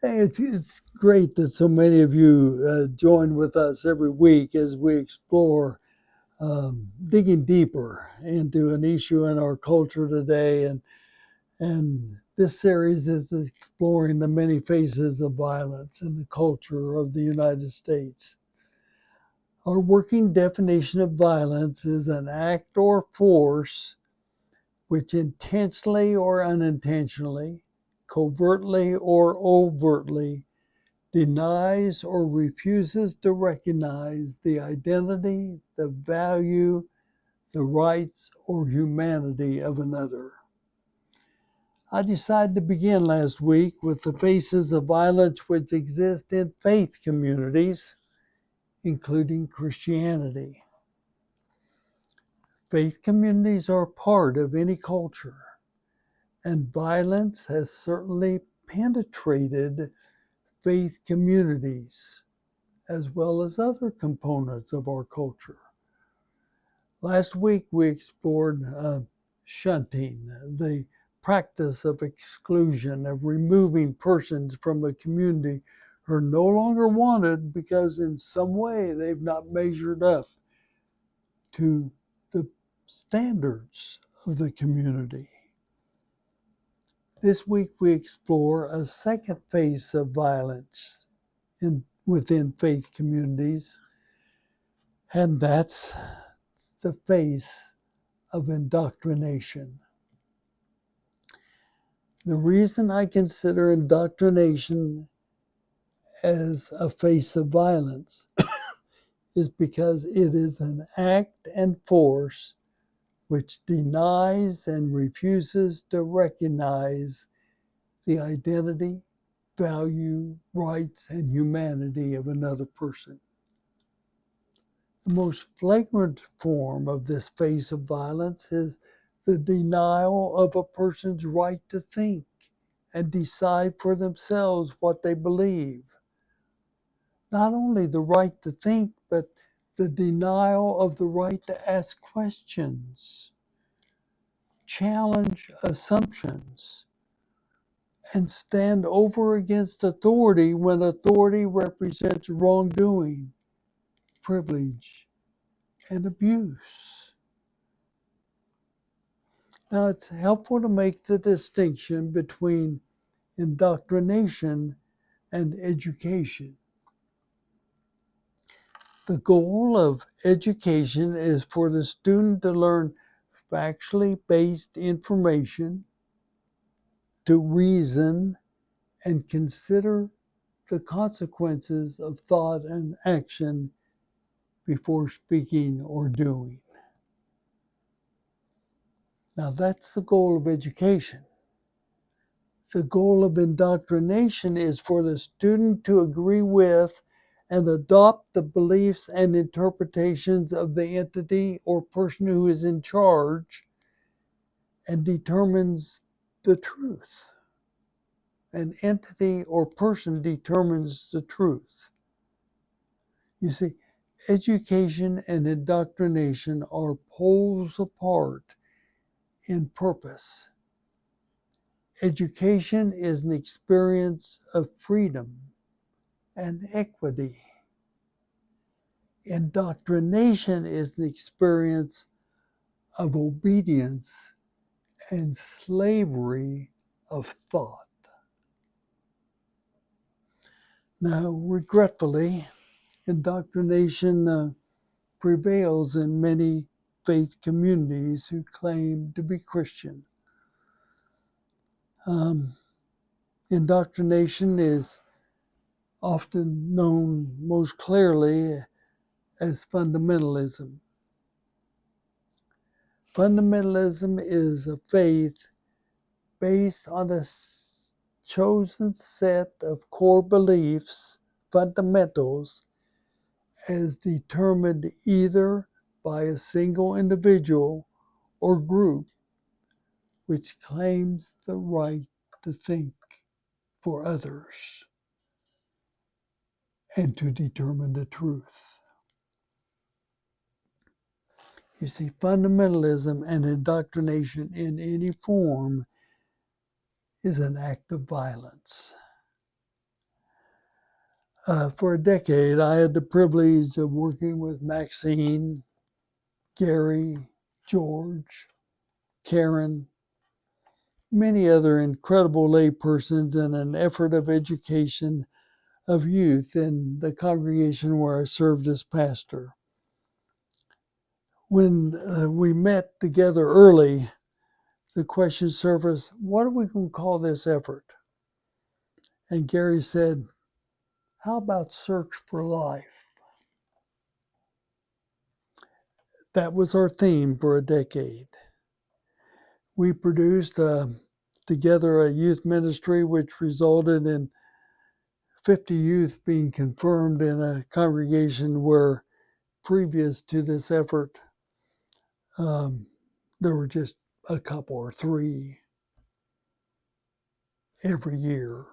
Hey, it's great that so many of you join with us every week as we explore digging deeper into an issue in our culture today. And this series is exploring the many faces of violence in the culture of the United States. Our working definition of violence is an act or force which intentionally or unintentionally, covertly or overtly, denies or refuses to recognize the identity, the value, the rights, or humanity of another. I decided to begin last week with the faces of violence which exist in faith communities, including Christianity. Faith communities are part of any culture, and violence has certainly penetrated faith communities as well as other components of our culture. Last week we explored shunting, the practice of exclusion, of removing persons from a community who are no longer wanted because in some way they've not measured up to the standards of the community. This week we explore a second face of violence within faith communities, and that's the face of indoctrination. The reason I consider indoctrination as a face of violence is because it is an act and force which denies and refuses to recognize the identity, value, rights, and humanity of another person. The most flagrant form of this face of violence is the denial of a person's right to think and decide for themselves what they believe. Not only the right to think, but the denial of the right to ask questions, challenge assumptions, and stand over against authority when authority represents wrongdoing, privilege, and abuse. Now, it's helpful to make the distinction between indoctrination and education. The goal of education is for the student to learn factually based information, to reason, and consider the consequences of thought and action before speaking or doing. Now, that's the goal of education. The goal of indoctrination is for the student to agree with and adopt the beliefs and interpretations of the entity or person who is in charge and determines the truth. An entity or person determines the truth. You see, education and indoctrination are poles apart in purpose. Education is an experience of freedom and equity. Indoctrination is an experience of obedience and slavery of thought. Now, regretfully, indoctrination prevails in many faith communities who claim to be Christian. Um, Indoctrination is often known most clearly as fundamentalism. Fundamentalism is a faith based on a chosen set of core beliefs, fundamentals, as determined either by a single individual or group which claims the right to think for others and to determine the truth. You see, fundamentalism and indoctrination in any form is an act of violence. For a decade, I had the privilege of working with Maxine, Gary, George, Karen, many other incredible laypersons in an effort of education of youth in the congregation where I served as pastor. When we met together early, the question surfaced, what are we going to call this effort? And Gary said, how about Search for Life? That was our theme for a decade. We produced together a youth ministry which resulted in 50 youth being confirmed in a congregation where previous to this effort, um, there were just a couple or three every year.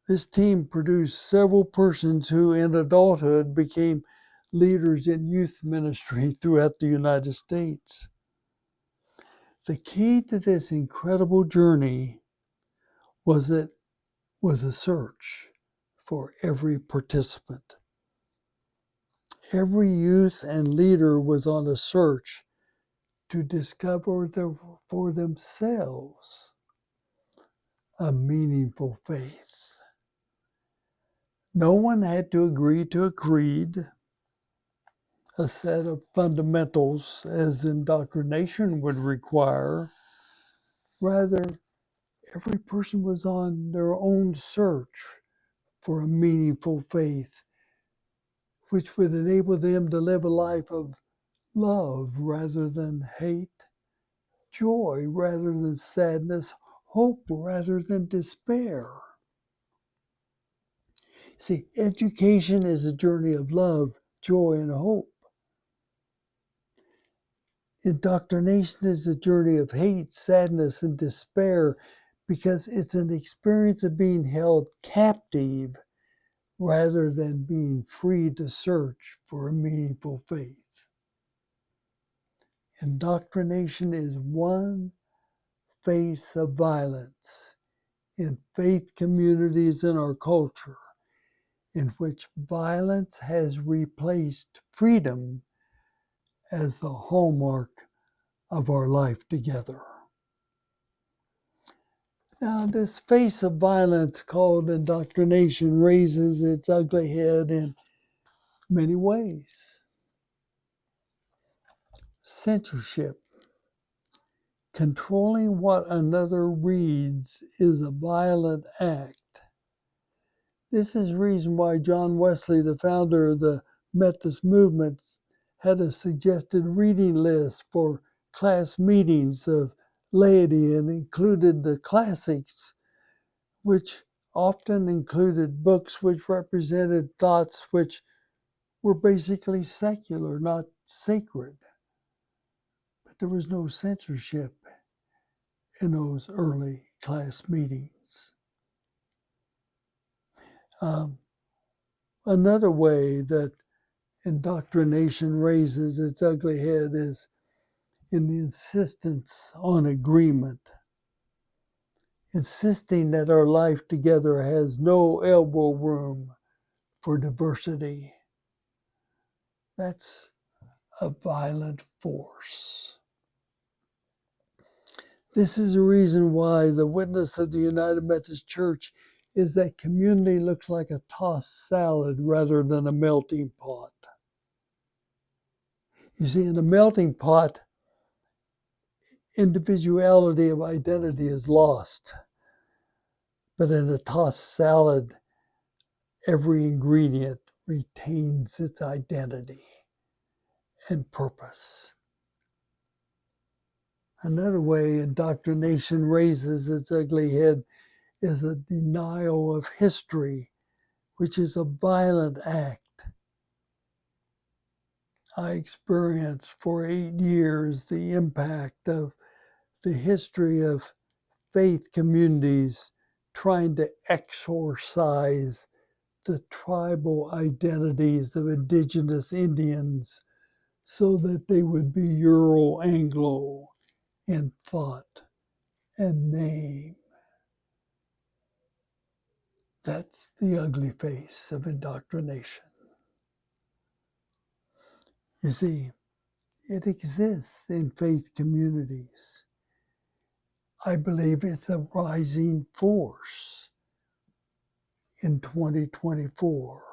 This team produced several persons who in adulthood became leaders in youth ministry throughout the United States. The key to this incredible journey was a search for every participant. Every youth and leader was on a search to discover for themselves a meaningful faith. No one had to agree to a creed, a set of fundamentals as indoctrination would require. Rather, every person was on their own search for a meaningful faith, which would enable them to live a life of love rather than hate, joy rather than sadness, hope rather than despair. See, education is a journey of love, joy, and hope. Indoctrination is a journey of hate, sadness, and despair because it's an experience of being held captive rather than being free to search for a meaningful faith. Indoctrination is one face of violence in faith communities in our culture, in which violence has replaced freedom as the hallmark of our life together. Now, this face of violence called indoctrination raises its ugly head in many ways. Censorship. Controlling what another reads is a violent act. This is the reason why John Wesley, the founder of the Methodist movement, had a suggested reading list for class meetings of laity and included the classics, which often included books which represented thoughts which were basically secular, not sacred. But there was no censorship in those early class meetings. Another way that indoctrination raises its ugly head is in the insistence on agreement, insisting that our life together has no elbow room for diversity. That's a violent force. This is the reason why the witness of the United Methodist Church is that community looks like a tossed salad rather than a melting pot. You see, in a melting pot, individuality of identity is lost. But in a tossed salad, every ingredient retains its identity and purpose. Another way indoctrination raises its ugly head is a denial of history, which is a violent act. I experienced for 8 years the impact of the history of faith communities trying to exorcise the tribal identities of indigenous Indians so that they would be Euro-Anglo in thought and name. That's the ugly face of indoctrination. You see, it exists in faith communities. I believe it's a rising force in 2024,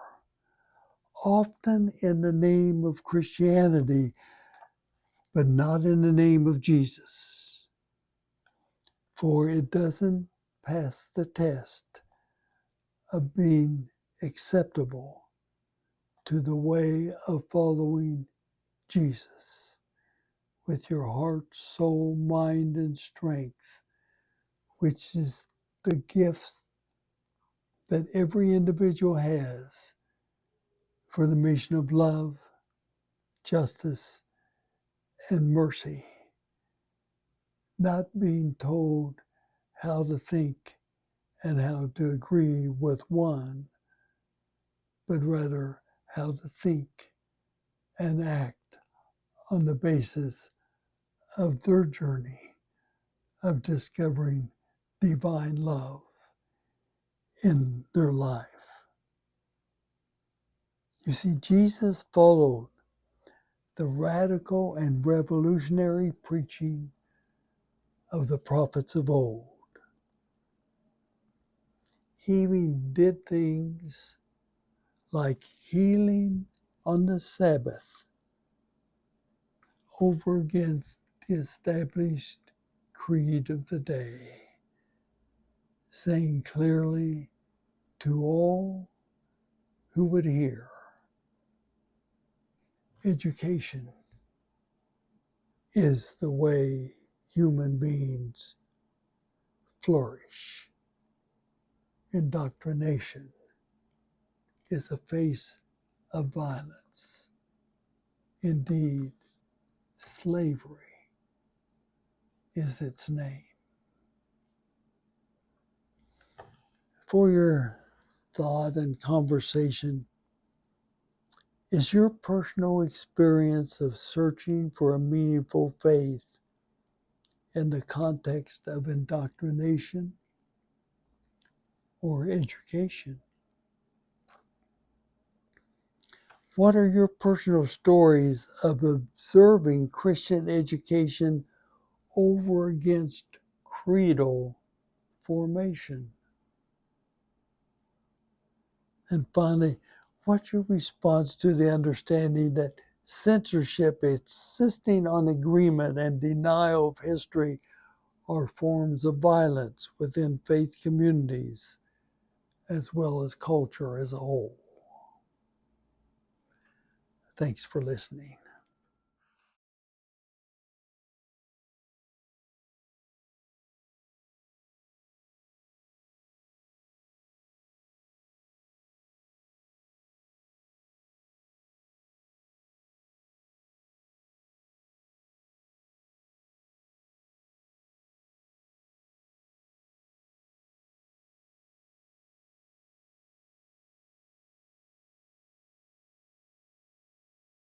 often in the name of Christianity, but not in the name of Jesus. For it doesn't pass the test of being acceptable to the way of following Jesus with your heart, soul, mind, and strength, which is the gifts that every individual has for the mission of love, justice, and mercy, not being told how to think and how to agree with one, but rather how to think and act on the basis of their journey of discovering divine love in their life. You see, Jesus followed the radical and revolutionary preaching of the prophets of old. He even did things like healing on the Sabbath over against the established creed of the day, saying clearly to all who would hear, education is the way human beings flourish. Indoctrination is a face of violence. Indeed, slavery is its name. For your thought and conversation, is your personal experience of searching for a meaningful faith in the context of indoctrination or education? What are your personal stories of observing Christian education over against creedal formation? And finally, what's your response to the understanding that censorship, insisting on agreement, and denial of history are forms of violence within faith communities as well as culture as a whole? Thanks for listening.